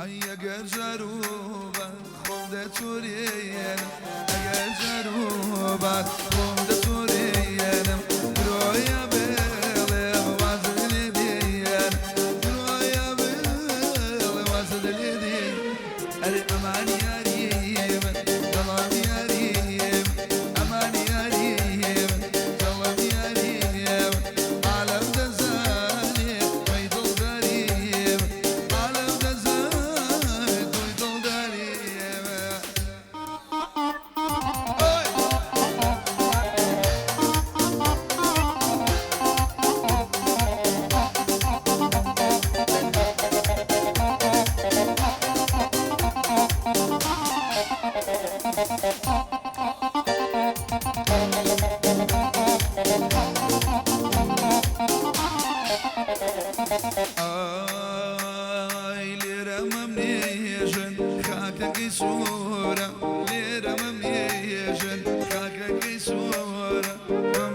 اگر جروبت خونده توریم اگر جروبت خونده توریم رویا بلیم وزلی دیم رویا بلیم وزلی دیم اری امان یاریم دلم یاریم امان یاریم دلم یاریم عالم دزانی ویدل داریم عالم دزانی ویدل داریم خاكك صورة ليرة مميجن خاكك صورة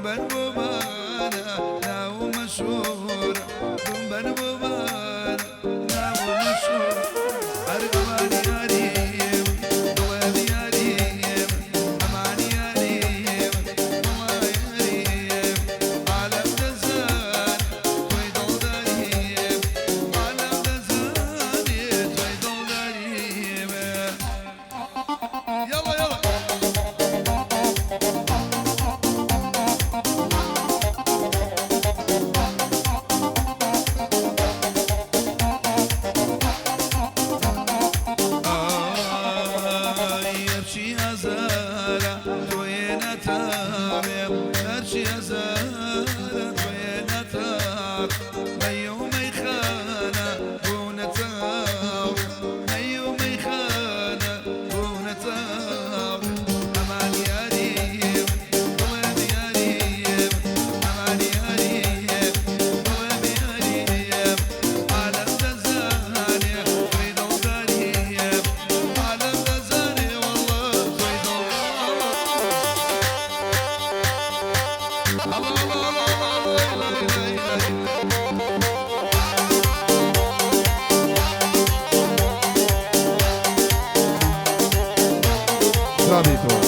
بن بوبانا ناو مشهورة بن بوبانا ناو مشهورة أرقبان ياريم ضواب ياريم أمان ياريم الله ياريم عالم دزان ويدل داريم عالم دزان ويدل داريم يلا يلا يرشي أزارة توينا تابع يرشي أزارة توينا تاب ميوم يخانا ونتاب ميوم يخانا ونتاب أمان ياريم ضواب ياريم أمان ياريم ضواب ياريم عالم دزاني ويدل داريم عالم دزاني والله ويدل الله الله الله الله لا إله إلا رابطه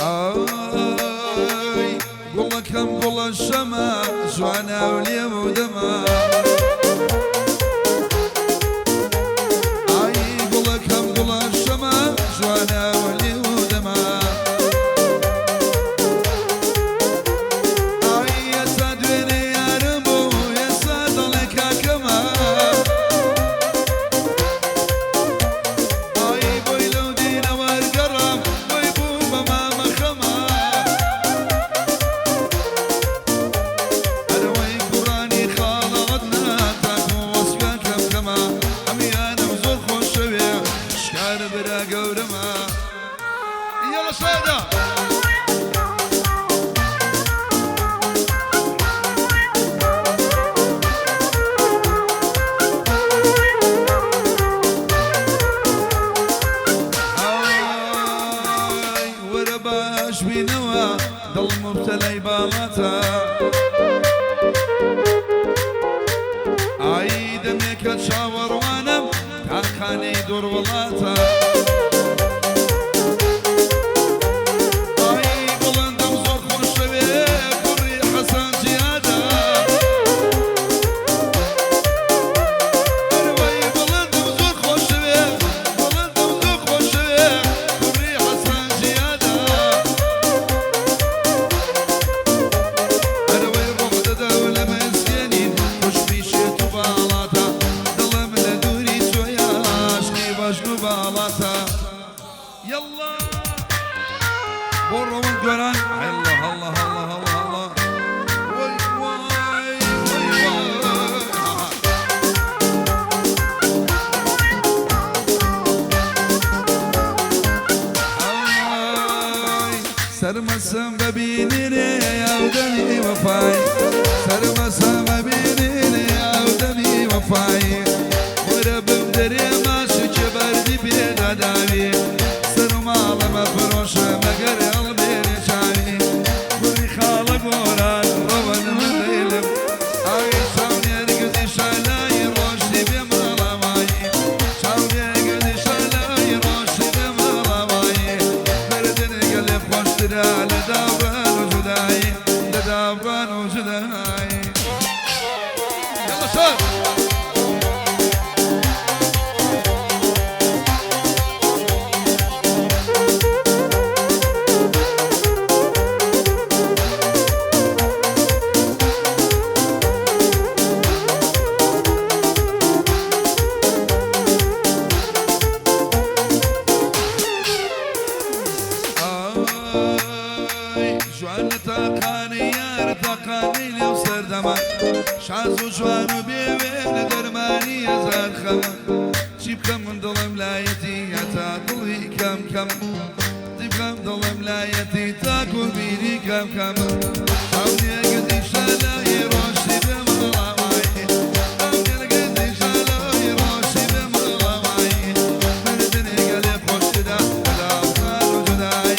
آي قول كم قول الشمع جوانا وليم ودمع آي قول كم قول الشمع جوانا وليم ودمع آي يا ساد ويني يا ربو يا ساد لك كما آي بوي لو دينا ورقرم بوي بوبا ما مخما أروي قراني خالقنا تاكو وصفك كما أمي أنا وزور خوش شوية شكار برا قورما يلا سادة آي ورباش بينوا ضل مبتلي بالتا آي دمك تشاور وانم كان خاني دور ولاتا آي بلندم زور خوش شوي بري حسن زيادة أروي بلندم زور خوش شوي بلندم زور خوش شوي بري حسن زيادة أروي بغد دولة مسكينين خوش بيشي تبالاتا ظلم لدوري تويا عشقي بجنو بالاتا يلا برو من قران الله الله الله الله الله وي وي وي وي سرمسم ببينيني يا ودمي وفاي سرمسم ببينيني يا ودمي وفاي وربم دري ما شك بردي بيداداوي سرما لما فروش مگر قلبي شاوي وري خالق ورا روان من ليلم اي شاوني أفغان وجداي يلا شاد شعز وجوان وبيوين درماني زاد خما تبقى من ظلم لايتي تعطلي كم تبقى من ظلم لايتي تاكل بيني كم حاولي قد شالا يروشي بمضلعي حاولي قد شالا يروشي بمضلعي من الدنيا قال خوش دا بدا وخال وجداي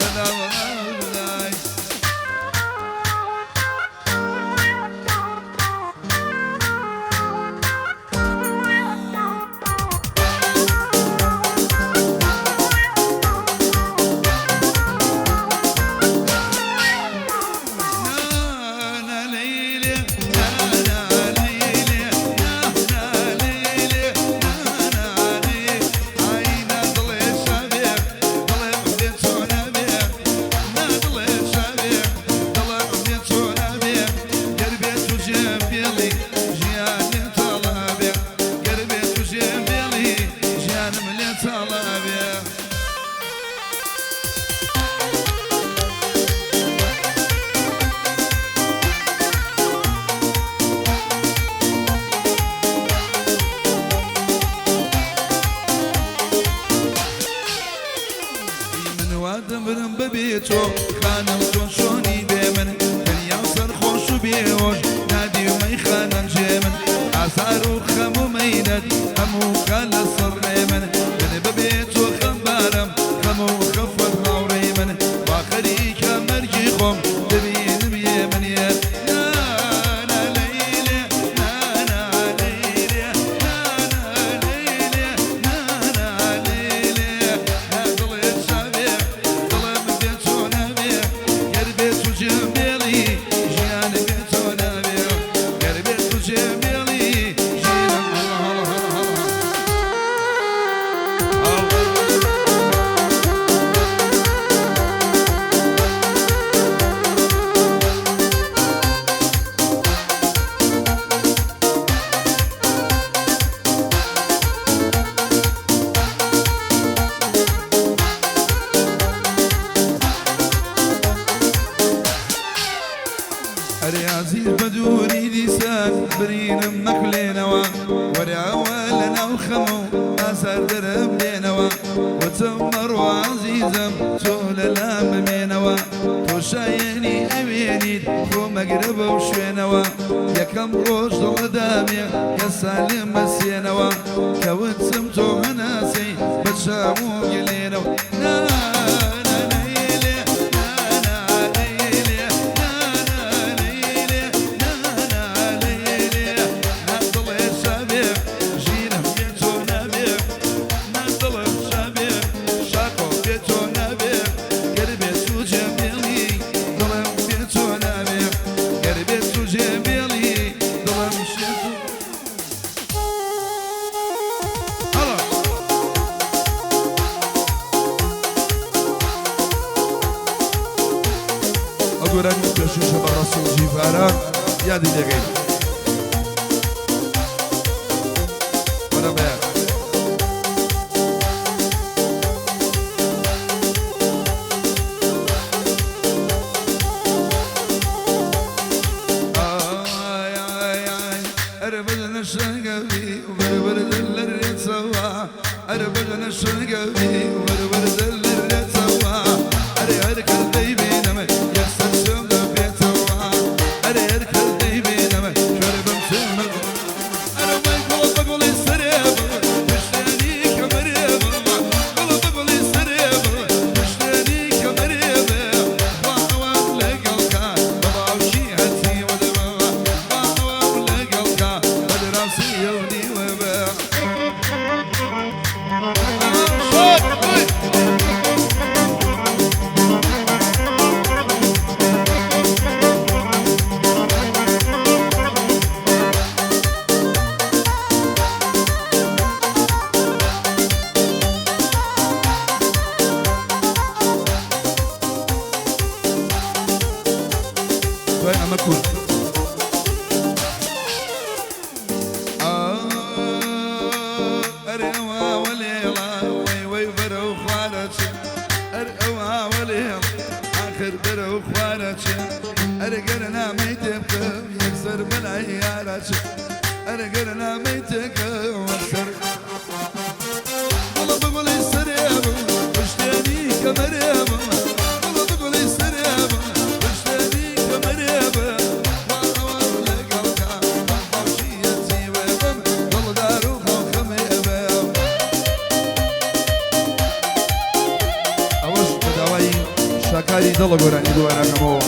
بدا وخال وجداي ببيتو خانم چون شونی بمن دنیا سر خوش بیوش نادی و می خانن جمن آثار و خم و میند همو کال سر من ببیتو خبرم خمو خفت نوری من باخری کمرگی خم ببینم یمن یا عزيز بدوري لسان برين مكلينوا ورا ولنا وخمو أسر درب لينوا وتمر وعزيزم تول الأم مينوا توشايني أميني تو مقرب وشوينوا يا كم روش ضلدامي يا سالم مسينوا كوت سمتو مناسي بتشامو قلينوا أقولك بشوش براسو جيفارا يا دي لغير ولا بيع أربجنا الشنقبي وبربر دلر يتسوى أربجنا الشنقبي وبربر دلر يتسوى أري هرك البيبي نمي يسر سم بيتسوى أري هرك البيبي نمي شرب مسمى أنا ما بقول السريب مشتاني كمريب بقول السريب مشتاني كمريب وأوام لقلقا بضعوشي هاتي ودمى وأوام لقلقا بدراسي يوني وبا توي أما كل أرقوا وليلا وي برو خوارتي أرقوا وليلا آخر برو خوارتي أرقرنا ميتك يكسر بالعيارات أرقرنا ميتك وكسر والله بقول السرياب واشتاني كمرياب والله بقول السرياب واشتاني كمرياب وأول لقلقا وحوشيتي ويبم والله دارو خوخم يبم أوش بدواي شاكاري دلو قراني دوانا كمو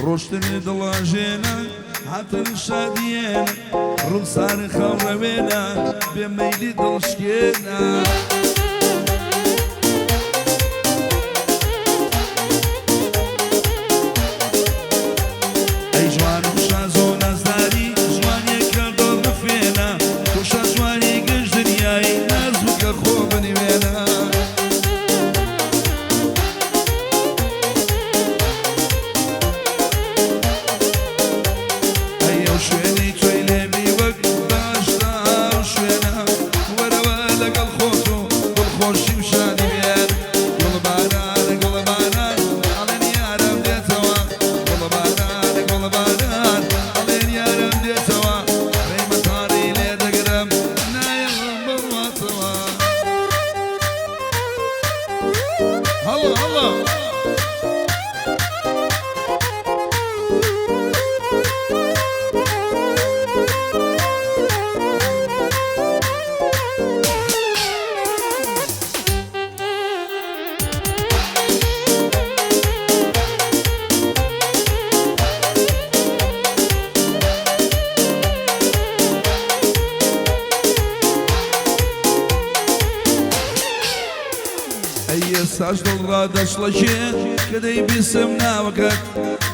روشتني دلاجينا حتى الشادينا رمصار خوروينا بميلي دلشكينا أي جوان وشازو نازداري جواني كردو رفينا توشا جواني قش دنياي نازوك خوبني بينا شويني تويلي بيوك باشتا وشوينا ورا الخوتو والخوشي مشاني بيان قول باران علين يارم ديتوا قول باران علين يارم ديتوا ريما طاري لي دقرم نايم بالوطوا هلا ساج دل را دشلشه کدی بیسم وقت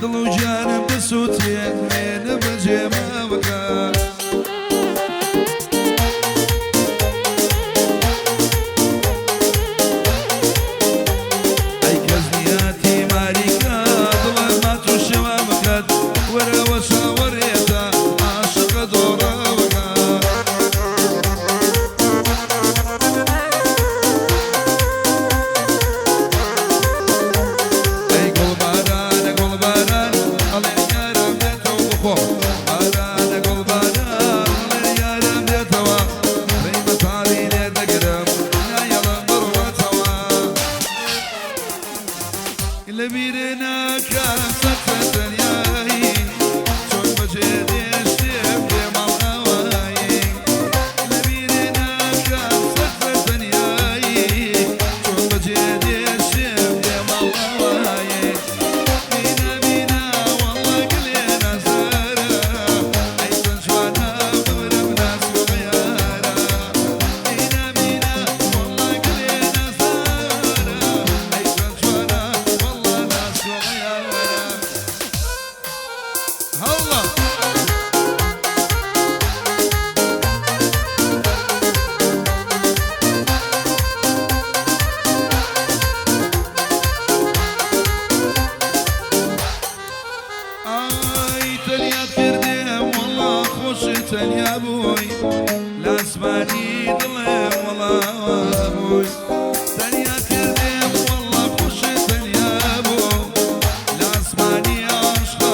دلو جانم بسوتی من بجم وقت ای کزنیاتی ماریکا دل ما تو شوا وقت ورا وشاوریتا عاشق دورا وقت لبيرنا كان سقفة ياهي شون بجد يشتم بما الهواي لبيرنا كان سقفة ياهي شون بجد يشتم بما الهواي بينا والله كلنا زارة عيشن شوانا ضربنا صغيرة بينا والله كلنا زارة عيشن شوانا الله اي تليات كردم والله خوش تليا بوي لاسماني ظلم والله ابوي تليات كردم والله خوش تليا بوي لاسماني عشق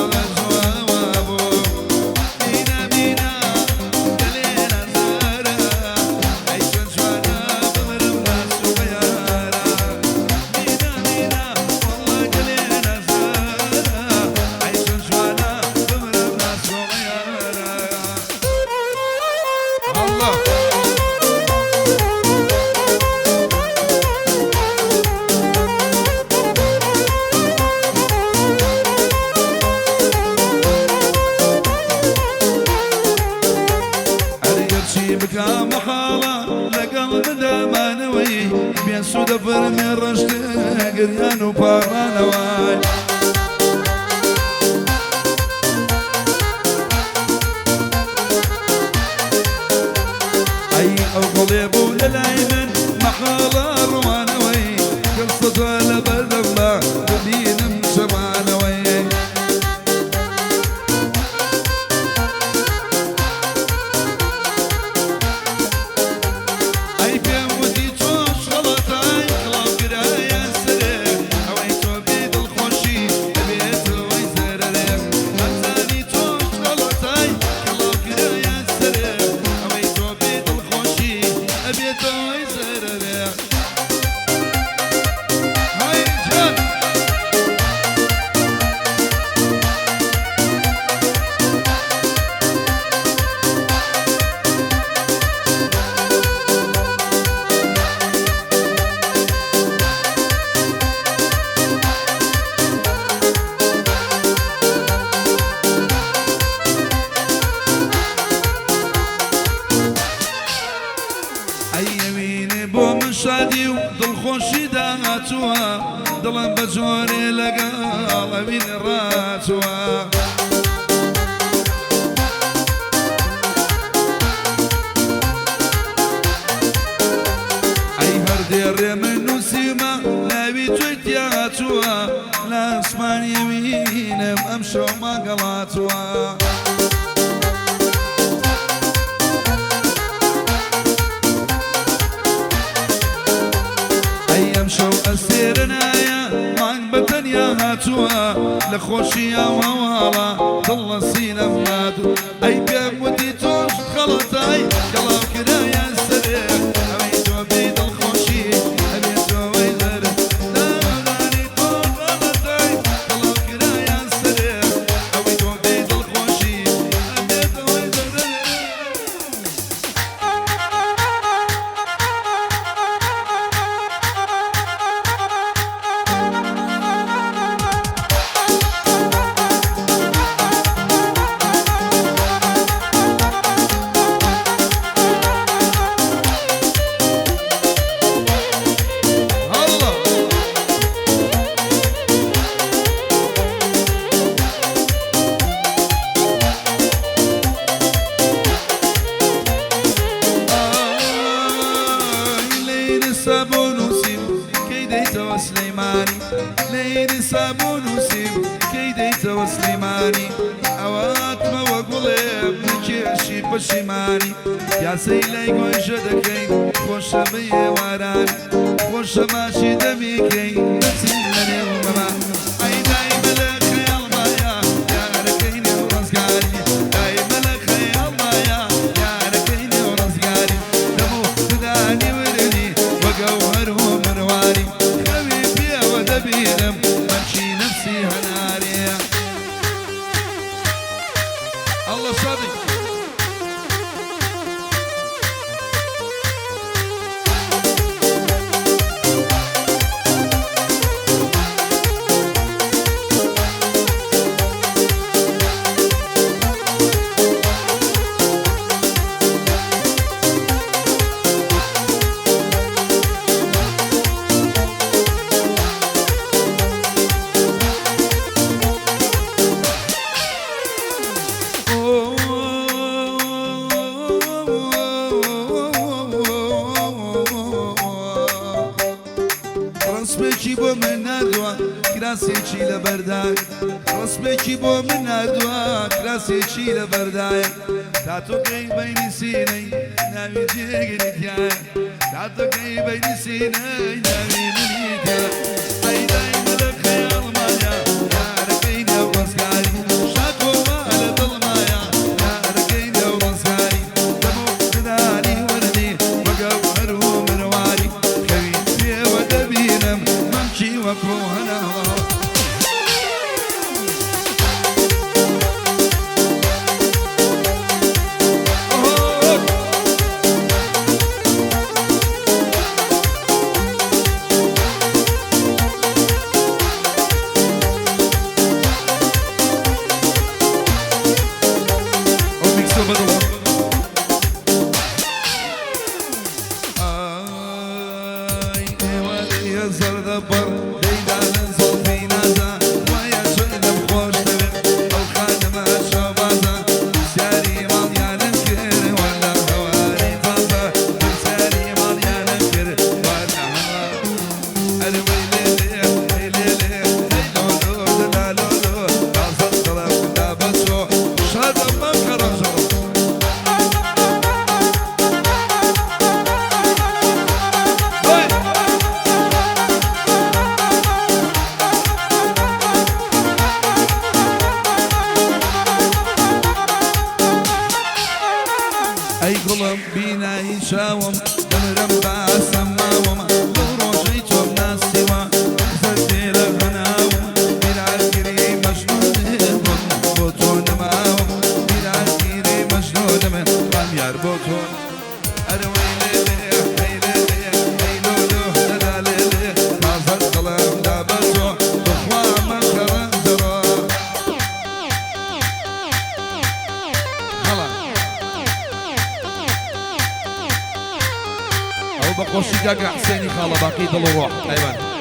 بكا محالة لقلب دامانوي بين سودة فرمي رشتي قريان وبارانواي زمان وين أي بيمودي توش غلطاي كلاو كرايا سرير أويتو بيد الخوشي بيت ويزرر أمزاني توش غلطاي كلاو كرايا سرير أويتو بيد الخوشي بيت ويزرر هاي جد أيامين بو مشادي ودل خوشي داتوا دلن بجوري لقال من راتوا أي هردير من نسيما لا بيتويت ياتوا لا اسمان يمينم أمشو ما قلاتوا أيام شو أسيرنا يا معك بتن يا هاتوا لخوشي يا ووالا ضل السينا مادو أي بيك ودي توش خلطاي قلاو كدا يا سرير أبيتو بيد الخوشي أبيتو ويزر لا مداني توش خلطاي قلاو كدا يا سرير أبيتو بيد الخوشي أبيتو ويزر صابون وسيم كيديت وسليماني ليلي صابون وسيم كيديت وسليماني أوات ما وقلب نجيشي بشيماني يا سيلي قوي شدكين خوش بيه واراني خوش ماشي دميكي نسيلني ومما أي دايما لك يا الله يا ركيني ورزقاني دايما لك يا الله يا ركيني ورزقاني دمو تداني وردي وقوهرهم رواري حبيبي ودبينم بمشي نفسي هناري الله صادق رسمي بو من ندوا كراسي شيل برداي رسمي بو من ندوا كراسي شيل برداي تاتو كي بين سيني نامي جيغني يا تاتو كي بين سيني نامي نيتا اي دايما الخيال ما يا ركينا ومسكاري شاكو ما على ظلما يا ركينا ومسكاري دمو تداني وردي وقوهرهم رواري حبيبي ودبينم ممشي وكوهنا كاكا حسيني خاله باقي ضل الروح ايوه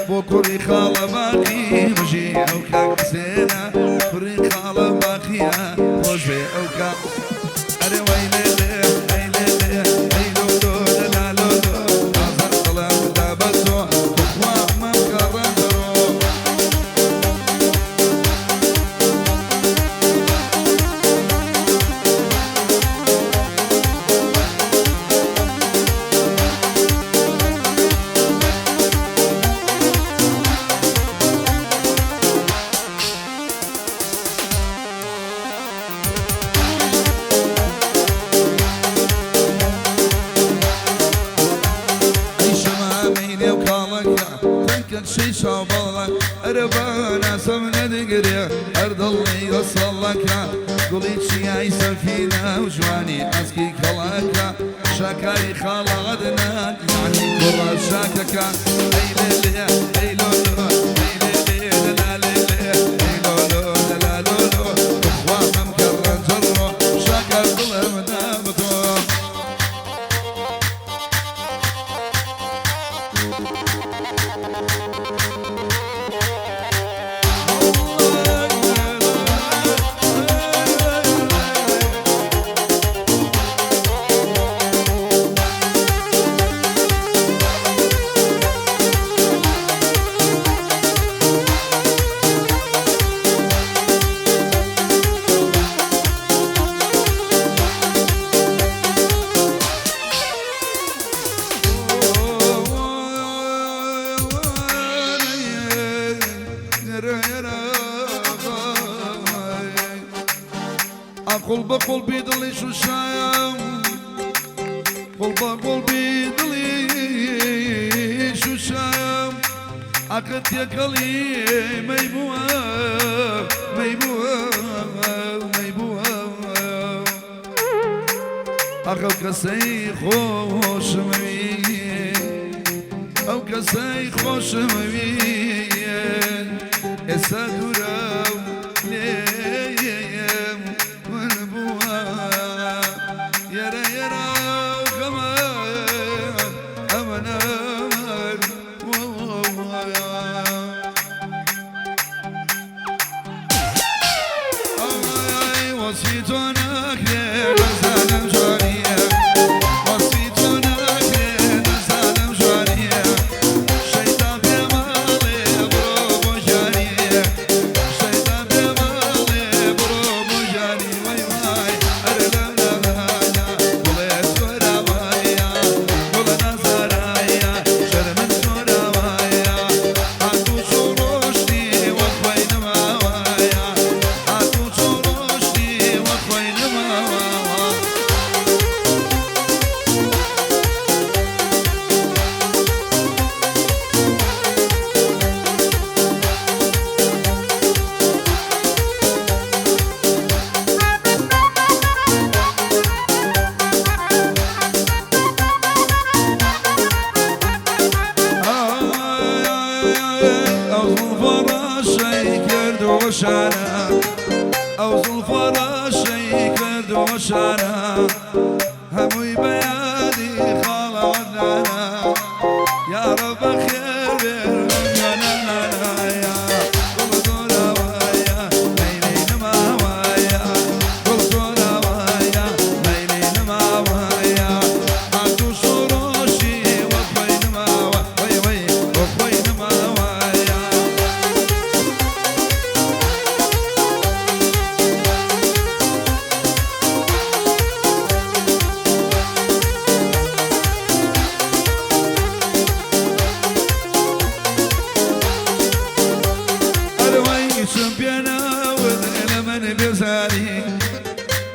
بكري خاله باقي مجي او كاك حسينه كري خاله باقيه وجبي او كاك اري ويلي ويلي ويلو لا لا لا ظلم دابتو اخوان ما كرندرو شي شابالك اربانا سمنا دقريا ارض الله يوصلك قولي شي اي سفينة وجواني اسكي كلاكا شاكاي خالا غدنا يعني قرى شاككا اي ليلي اي لولو اي ليلي لا ليلي اي لولو لا لولو اخوة مكرن جرو شاكا ظلم دابتو قل بقول بيدلي شو شايم قل بقول بيدلي شو شايم عقد يكلي ميبوه ميبوه ميبوه عقد كسي خوش مبي او كسي خوش مبي اسادورو ليم يرى يرى غمان أمن أمن وصيتنا كليل سالم شوانية وصيتنا كليل سالم شوانية شيطان بمالي بروب وجانية شيطان بمالي بروب وجاني واي واي وشانا او زلفرا شي كرد وشانا هموي بيادي خالا ودانا يا رب خير بيرنا يا قلتنا وايا ميلين ما وايا قلتنا وايا ميلين ما وايا عدو شروشي وخوين ما وايا وي وخوين ما وايا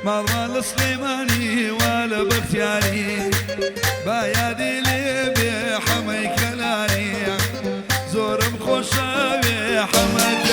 مال سليماني ولا بختياري بايادي لي بحمي كلاني زور مخوشاوي حمد